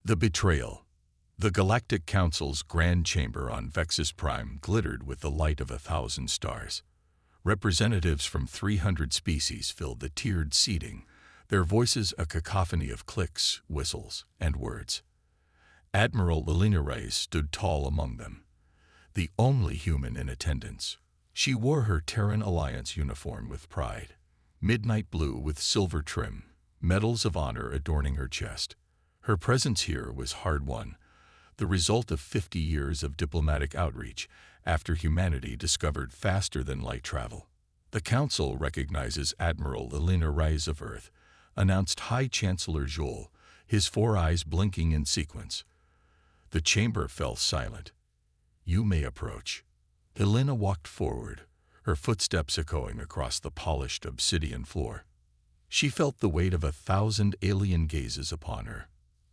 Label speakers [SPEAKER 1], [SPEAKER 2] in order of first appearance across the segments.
[SPEAKER 1] The Betrayal. The Galactic Council's grand chamber on Vexus Prime glittered with the light of 1,000 stars. Representatives from 300 species filled the tiered seating, their voices a cacophony of clicks, whistles, and words. Admiral Elena Reyes stood tall among them, the only human in attendance. She wore her Terran Alliance uniform with pride, midnight blue with silver trim, medals of honor adorning her chest. Her presence here was hard-won, the result of 50 years of diplomatic outreach after humanity discovered faster-than-light travel. The Council recognizes Admiral Elena Reyes of Earth, announced High Chancellor Joel, his 4 eyes blinking in sequence. The chamber fell silent. "You may approach." Elena walked forward, her footsteps echoing across the polished obsidian floor. She felt the weight of 1,000 alien gazes upon her,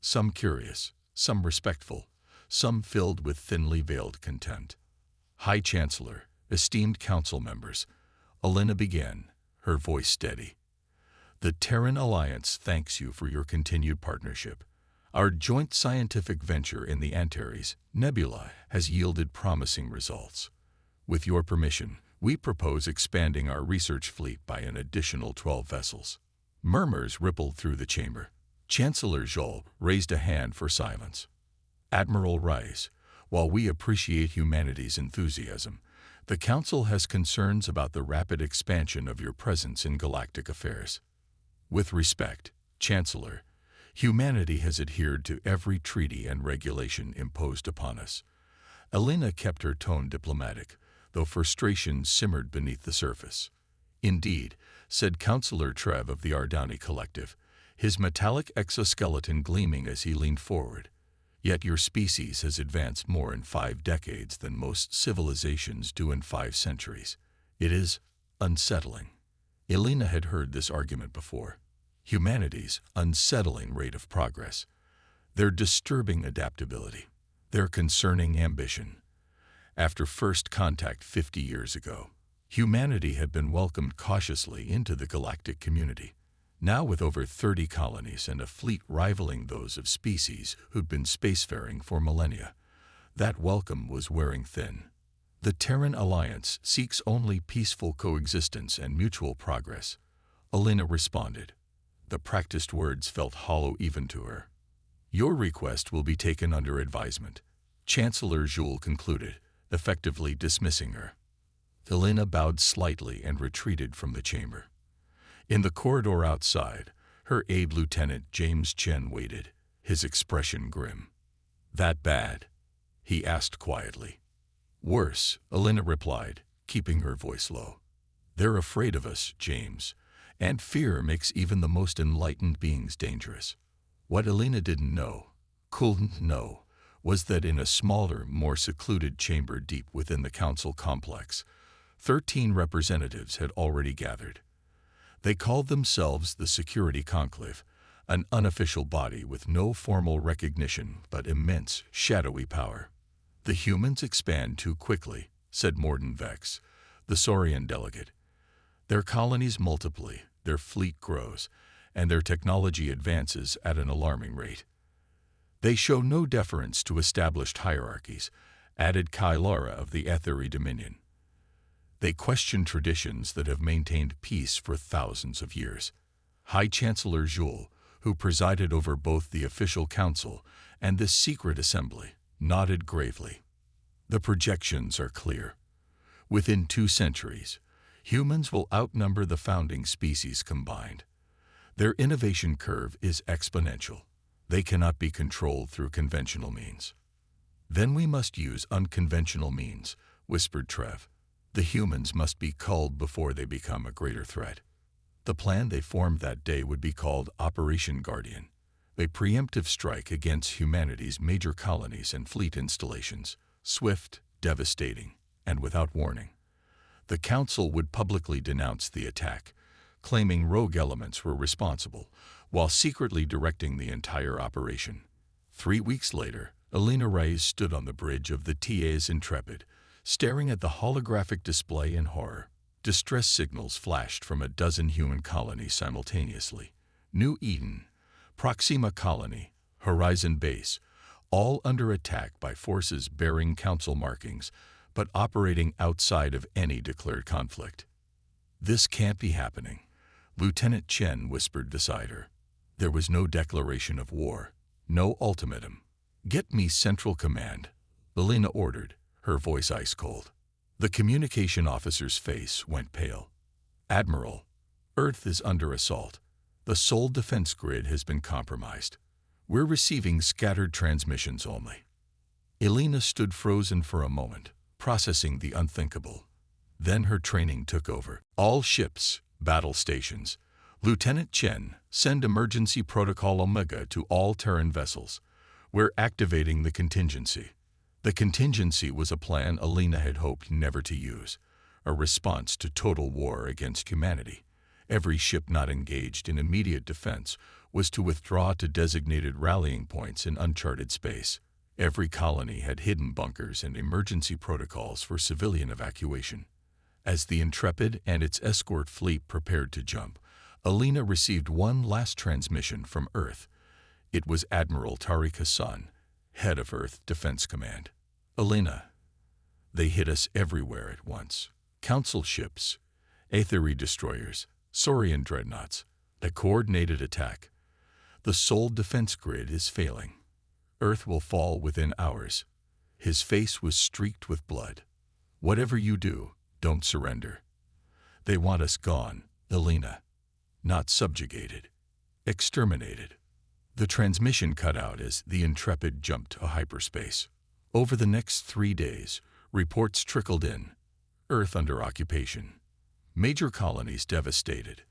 [SPEAKER 1] some curious, some respectful, some filled with thinly veiled contempt. "High Chancellor, esteemed council members," Elena began, her voice steady. "The Terran Alliance thanks you for your continued partnership. Our joint scientific venture in the Antares Nebula has yielded promising results. With your permission, we propose expanding our research fleet by an additional 12 vessels." Murmurs rippled through the chamber. Chancellor Joel raised a hand for silence. "Admiral Reyes, while we appreciate humanity's enthusiasm, the Council has concerns about the rapid expansion of your presence in galactic affairs. With respect, Chancellor, humanity has adhered to every treaty and regulation imposed upon us." Elena kept her tone diplomatic, though frustration simmered beneath the surface. "Indeed," said Councillor Trev of the Ardani Collective, his metallic exoskeleton gleaming as he leaned forward. "Yet your species has advanced more in 5 decades than most civilizations do in 5 centuries. It is unsettling." Elena had heard this argument before. Humanity's unsettling rate of progress, their disturbing adaptability, their concerning ambition. After first contact 50 years ago, humanity had been welcomed cautiously into the galactic community. Now, with over 30 colonies and a fleet rivaling those of species who'd been spacefaring for millennia, that welcome was wearing thin. "The Terran Alliance seeks only peaceful coexistence and mutual progress," Elena responded. The practiced words felt hollow even to her. "Your request will be taken under advisement," Chancellor Joel concluded, effectively dismissing her. Elena bowed slightly and retreated from the chamber. In the corridor outside, her aide Lieutenant James Chen waited, his expression grim. "That bad?" he asked quietly. "Worse," Elena replied, keeping her voice low. "They're afraid of us, James, and fear makes even the most enlightened beings dangerous." What Elena couldn't know, was that in a smaller, more secluded chamber deep within the council complex, 13 representatives had already gathered. They called themselves the Security Conclave, an unofficial body with no formal recognition but immense, shadowy power. "The humans expand too quickly," said Morden Vex, the Saurian delegate. "Their colonies multiply, their fleet grows, and their technology advances at an alarming rate. They show no deference to established hierarchies," added Kai Lara of the Etheri Dominion. "They question traditions that have maintained peace for thousands of years." High Chancellor Joel, who presided over both the official council and this secret assembly, nodded gravely. "The projections are clear. Within 2 centuries, humans will outnumber the founding species combined. Their innovation curve is exponential. They cannot be controlled through conventional means." "Then we must use unconventional means," whispered Trev. "The humans must be culled before they become a greater threat." The plan they formed that day would be called Operation Guardian, a preemptive strike against humanity's major colonies and fleet installations, swift, devastating, and without warning. The Council would publicly denounce the attack, claiming rogue elements were responsible, while secretly directing the entire operation. 3 weeks later, Elena Reyes stood on the bridge of the TA's Intrepid, staring at the holographic display in horror. Distress signals flashed from a dozen human colonies simultaneously. New Eden, Proxima Colony, Horizon Base, all under attack by forces bearing Council markings, but operating outside of any declared conflict. "This can't be happening," Lieutenant Chen whispered beside her. There was no declaration of war, no ultimatum. "Get me Central Command," Elena ordered, her voice ice cold. The communication officer's face went pale. "Admiral, Earth is under assault. The sole defense grid has been compromised. We're receiving scattered transmissions only." Elena stood frozen for a moment, processing the unthinkable. Then her training took over. "All ships, battle stations. Lieutenant Chen, send emergency protocol Omega to all Terran vessels. We're activating the contingency." The contingency was a plan Elena had hoped never to use, a response to total war against humanity. Every ship not engaged in immediate defense was to withdraw to designated rallying points in uncharted space. Every colony had hidden bunkers and emergency protocols for civilian evacuation. As the Intrepid and its escort fleet prepared to jump, Elena received one last transmission from Earth. It was Admiral Tariq Hassan, head of Earth Defense Command. "Elena, they hit us everywhere at once. Council ships, Aetheri destroyers, Saurian dreadnoughts, a coordinated attack. The sole defense grid is failing. Earth will fall within hours." His face was streaked with blood. "Whatever you do, don't surrender. They want us gone, Elena. Not subjugated. Exterminated." The transmission cut out as the Intrepid jumped to hyperspace. Over the next 3 days, reports trickled in. Earth under occupation. Major colonies devastated.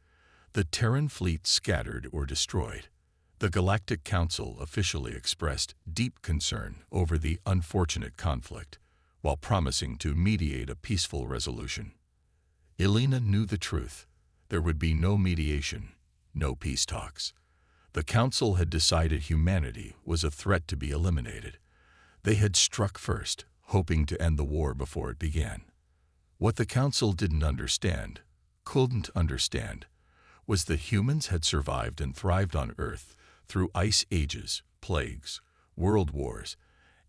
[SPEAKER 1] The Terran fleet scattered or destroyed. The Galactic Council officially expressed deep concern over the unfortunate conflict, while promising to mediate a peaceful resolution. Elena knew the truth. There would be no mediation, no peace talks. The Council had decided humanity was a threat to be eliminated. They had struck first, hoping to end the war before it began. What the Council didn't understand, couldn't understand, was that humans had survived and thrived on Earth through ice ages, plagues, world wars,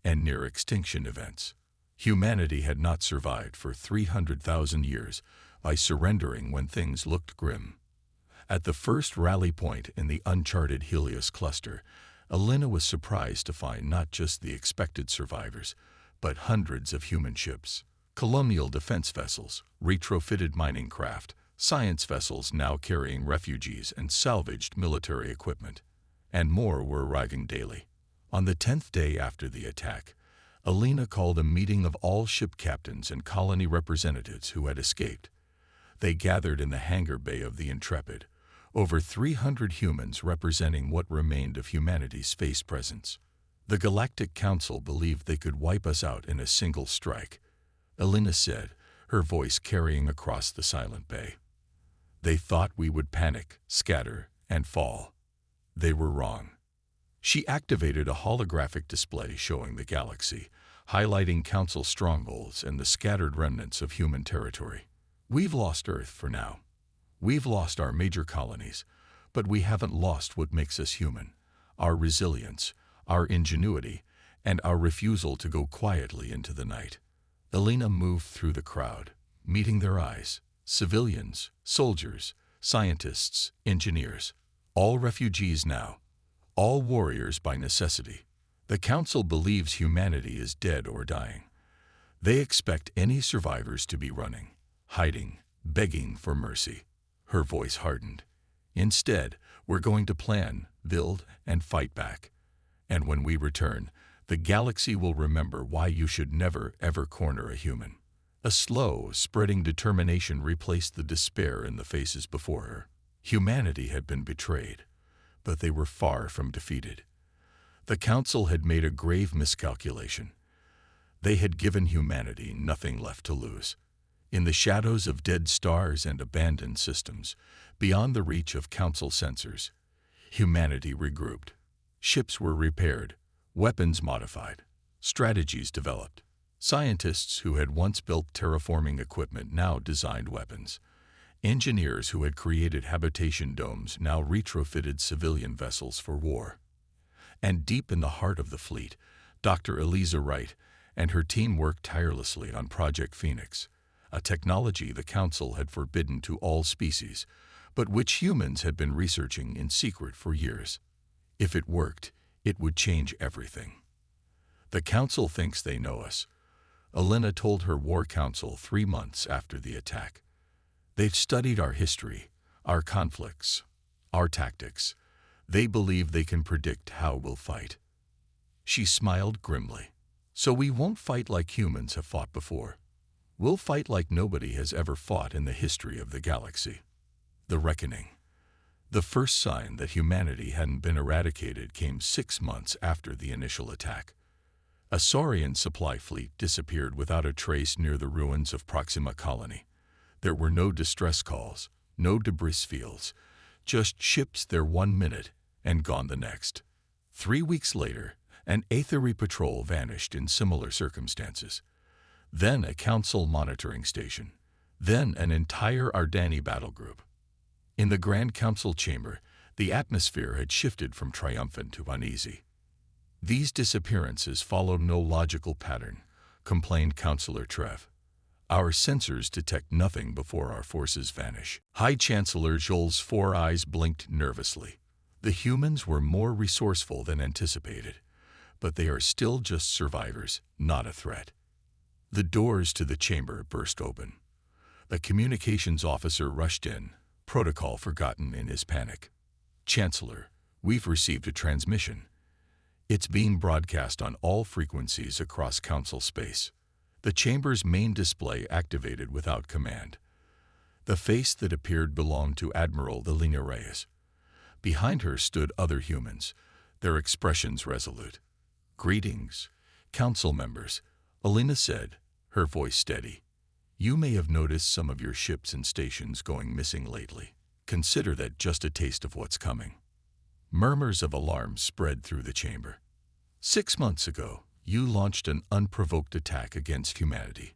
[SPEAKER 1] and near-extinction events. Humanity had not survived for 300,000 years by surrendering when things looked grim. At the first rally point in the uncharted Helios cluster, Elena was surprised to find not just the expected survivors, but hundreds of human ships, colonial defense vessels, retrofitted mining craft, science vessels now carrying refugees and salvaged military equipment, and more were arriving daily. On the 10th day after the attack, Elena called a meeting of all ship captains and colony representatives who had escaped. They gathered in the hangar bay of the Intrepid, over 300 humans representing what remained of humanity's space presence. The Galactic Council believed they could wipe us out in a single strike, Elena said, her voice carrying across the silent bay. They thought we would panic, scatter, and fall. They were wrong. She activated a holographic display showing the galaxy, highlighting Council strongholds and the scattered remnants of human territory. "We've lost Earth for now. We've lost our major colonies, but we haven't lost what makes us human, our resilience, our ingenuity, and our refusal to go quietly into the night." Elena moved through the crowd, meeting their eyes. Civilians, soldiers, scientists, engineers, all refugees now, all warriors by necessity. The Council believes humanity is dead or dying. They expect any survivors to be running, hiding, begging for mercy. Her voice hardened. "Instead, we're going to plan, build, and fight back. And when we return, the galaxy will remember why you should never, ever corner a human." A slow, spreading determination replaced the despair in the faces before her. Humanity had been betrayed, but they were far from defeated. The Council had made a grave miscalculation. They had given humanity nothing left to lose. In the shadows of dead stars and abandoned systems, beyond the reach of Council sensors, humanity regrouped. Ships were repaired, weapons modified, strategies developed. Scientists who had once built terraforming equipment now designed weapons. Engineers who had created habitation domes now retrofitted civilian vessels for war. And deep in the heart of the fleet, Dr. Eliza Wright and her team worked tirelessly on Project Phoenix, a technology the Council had forbidden to all species, but which humans had been researching in secret for years. If it worked, it would change everything. The Council thinks they know us, Elena told her War Council 3 months after the attack. They've studied our history, our conflicts, our tactics. They believe they can predict how we'll fight. She smiled grimly. So we won't fight like humans have fought before. We'll fight like nobody has ever fought in the history of the galaxy. The Reckoning. The first sign that humanity hadn't been eradicated came 6 months after the initial attack. A Saurian supply fleet disappeared without a trace near the ruins of Proxima Colony. There were no distress calls, no debris fields, just ships there 1 minute and gone the next. 3 weeks later, an Aetheri patrol vanished in similar circumstances. Then a Council monitoring station. Then an entire Ardani battle group. In the Grand Council chamber, the atmosphere had shifted from triumphant to uneasy. These disappearances follow no logical pattern, complained Councillor Trev. Our sensors detect nothing before our forces vanish. High Chancellor Joel's 4 eyes blinked nervously. The humans were more resourceful than anticipated, but they are still just survivors, not a threat. The doors to the chamber burst open. The communications officer rushed in, protocol forgotten in his panic. Chancellor, we've received a transmission. It's being broadcast on all frequencies across Council space. The chamber's main display activated without command. The face that appeared belonged to Admiral Elena Reyes. Behind her stood other humans, their expressions resolute. Greetings, Council members, Elena said, her voice steady. You may have noticed some of your ships and stations going missing lately. Consider that just a taste of what's coming. Murmurs of alarm spread through the chamber. 6 months ago, you launched an unprovoked attack against humanity.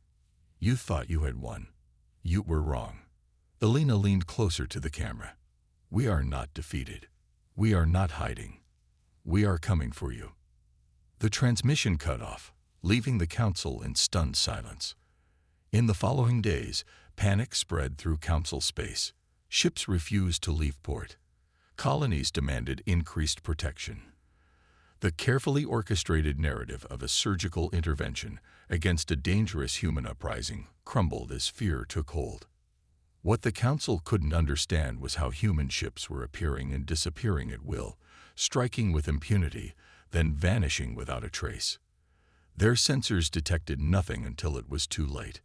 [SPEAKER 1] You thought you had won. You were wrong. Elena leaned closer to the camera. We are not defeated. We are not hiding. We are coming for you. The transmission cut off, leaving the Council in stunned silence. In the following days, panic spread through Council space. Ships refused to leave port. Colonies demanded increased protection. The carefully orchestrated narrative of a surgical intervention against a dangerous human uprising crumbled as fear took hold. What the Council couldn't understand was how human ships were appearing and disappearing at will, striking with impunity, then vanishing without a trace. Their sensors detected nothing until it was too late.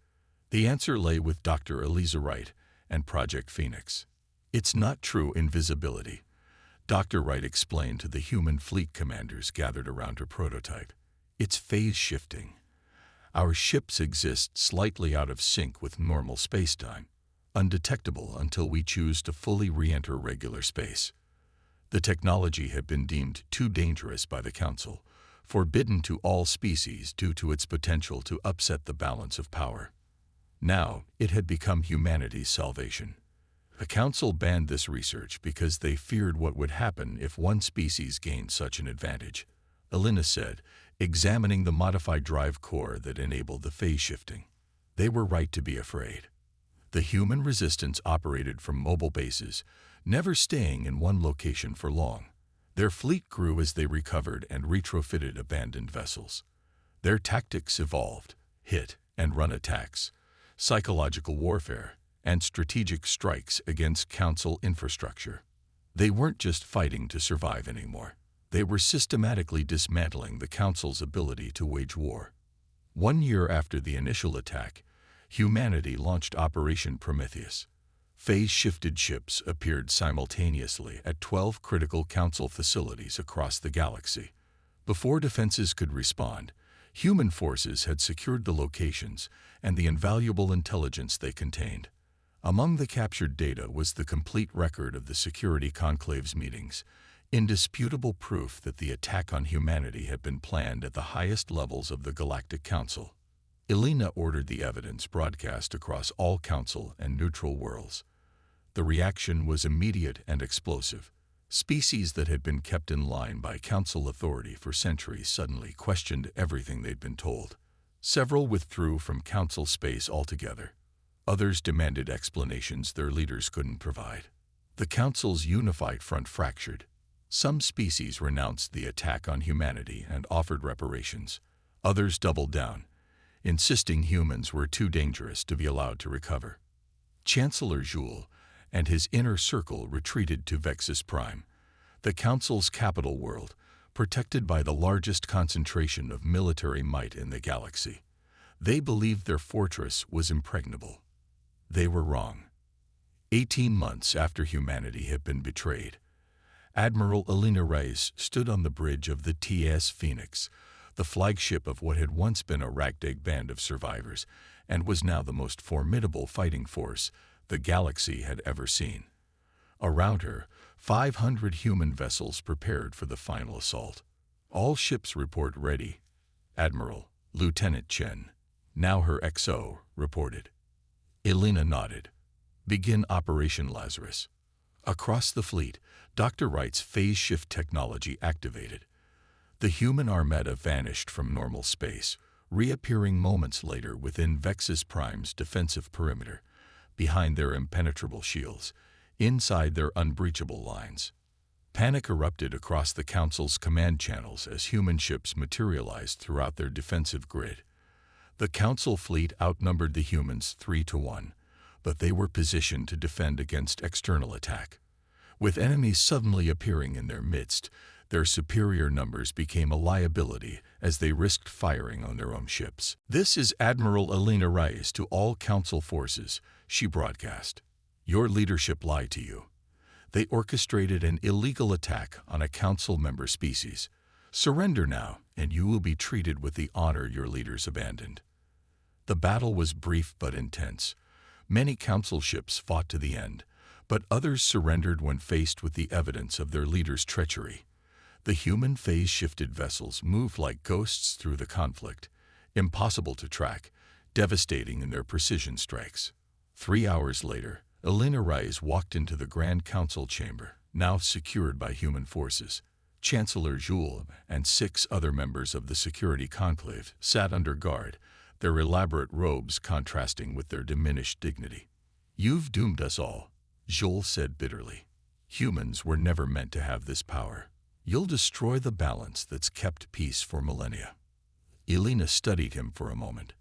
[SPEAKER 1] The answer lay with Dr. Eliza Wright and Project Phoenix. It's not true invisibility, Dr. Wright explained to the human fleet commanders gathered around her prototype. It's phase shifting. Our ships exist slightly out of sync with normal spacetime, undetectable until we choose to fully re-enter regular space. The technology had been deemed too dangerous by the Council, forbidden to all species due to its potential to upset the balance of power. Now, it had become humanity's salvation. The Council banned this research because they feared what would happen if one species gained such an advantage, Elena said, examining the modified drive core that enabled the phase shifting. They were right to be afraid. The human resistance operated from mobile bases, never staying in one location for long. Their fleet grew as they recovered and retrofitted abandoned vessels. Their tactics evolved: hit and run attacks, psychological warfare, and strategic strikes against Council infrastructure. They weren't just fighting to survive anymore. They were systematically dismantling the Council's ability to wage war. 1 year after the initial attack, humanity launched Operation Prometheus. Phase-shifted ships appeared simultaneously at 12 critical Council facilities across the galaxy. Before defenses could respond, human forces had secured the locations and the invaluable intelligence they contained. Among the captured data was the complete record of the Security Conclave's meetings, indisputable proof that the attack on humanity had been planned at the highest levels of the Galactic Council. Elena ordered the evidence broadcast across all Council and neutral worlds. The reaction was immediate and explosive. Species that had been kept in line by council authority for centuries suddenly questioned everything they'd been told. Several withdrew from council space altogether. Others demanded explanations their leaders couldn't provide. The council's unified front fractured. Some species renounced the attack on humanity and offered reparations. Others doubled down, insisting humans were too dangerous to be allowed to recover. Chancellor Jules and his inner circle retreated to Vexus Prime, the Council's capital world, protected by the largest concentration of military might in the galaxy. They believed their fortress was impregnable. They were wrong. 18 months after humanity had been betrayed, Admiral Elena Reyes stood on the bridge of the TS Phoenix, the flagship of what had once been a ragtag band of survivors and was now the most formidable fighting force the galaxy had ever seen. Around her, 500 human vessels prepared for the final assault. All ships report ready. Admiral, Lieutenant Chen, now her XO, reported. Elena nodded. Begin Operation Lazarus. Across the fleet, Dr. Wright's phase shift technology activated. The human armada vanished from normal space, reappearing moments later within Vexus Prime's defensive perimeter, behind their impenetrable shields, inside their unbreachable lines. Panic erupted across the Council's command channels as human ships materialized throughout their defensive grid. The Council fleet outnumbered the humans 3-1, but they were positioned to defend against external attack. With enemies suddenly appearing in their midst, their superior numbers became a liability as they risked firing on their own ships. "This is Admiral Elena Reyes to all Council forces," she broadcast. "Your leadership lied to you. They orchestrated an illegal attack on a Council member species. Surrender now, and you will be treated with the honor your leaders abandoned." The battle was brief but intense. Many Council ships fought to the end, but others surrendered when faced with the evidence of their leaders' treachery. The human phase-shifted vessels moved like ghosts through the conflict, impossible to track, devastating in their precision strikes. 3 hours later, Elena Reyes walked into the Grand Council chamber, now secured by human forces. Chancellor Jules and 6 other members of the security conclave sat under guard, their elaborate robes contrasting with their diminished dignity. "You've doomed us all," Jules said bitterly. "Humans were never meant to have this power. You'll destroy the balance that's kept peace for millennia." Elena studied him for a moment.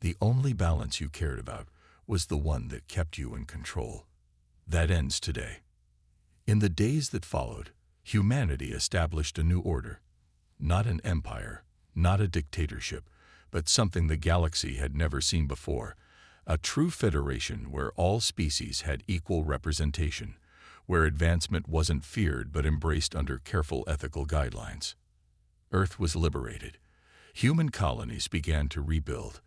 [SPEAKER 1] "The only balance you cared about was the one that kept you in control. That ends today." In the days that followed, humanity established a new order. Not an empire, not a dictatorship, but something the galaxy had never seen before. A true federation where all species had equal representation, where advancement wasn't feared but embraced under careful ethical guidelines. Earth was liberated. Human colonies began to rebuild,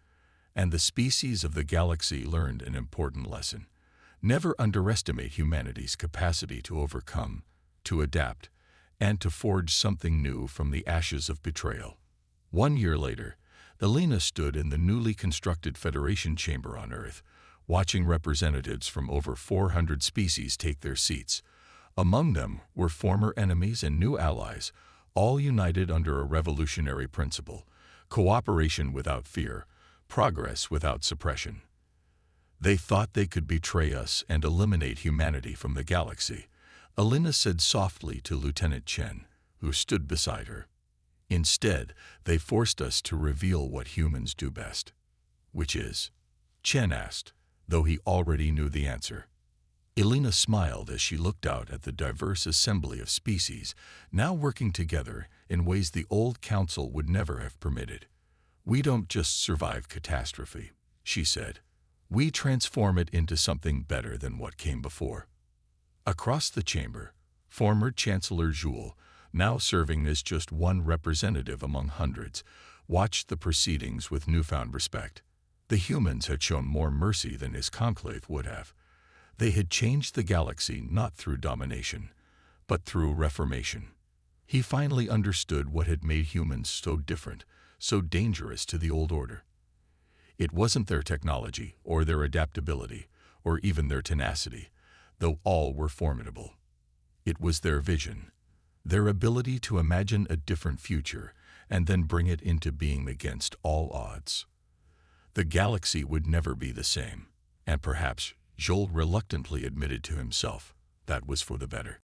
[SPEAKER 1] and the species of the galaxy learned an important lesson. Never underestimate humanity's capacity to overcome, to adapt, and to forge something new from the ashes of betrayal. 1 year later, Elena stood in the newly constructed Federation chamber on Earth, watching representatives from over 400 species take their seats. Among them were former enemies and new allies, all united under a revolutionary principle: cooperation without fear, progress without suppression. "They thought they could betray us and eliminate humanity from the galaxy," Elena said softly to Lieutenant Chen, who stood beside her. "Instead, they forced us to reveal what humans do best." "Which is?" Chen asked, though he already knew the answer. Elena smiled as she looked out at the diverse assembly of species, now working together in ways the old council would never have permitted. "We don't just survive catastrophe," she said. "We transform it into something better than what came before." Across the chamber, former Chancellor Jules, now serving as just one representative among hundreds, watched the proceedings with newfound respect. The humans had shown more mercy than his conclave would have. They had changed the galaxy not through domination, but through reformation. He finally understood what had made humans so different, so dangerous to the old order. It wasn't their technology, or their adaptability, or even their tenacity, though all were formidable. It was their vision, their ability to imagine a different future and then bring it into being against all odds. The galaxy would never be the same, and perhaps Joel reluctantly admitted to himself that was for the better.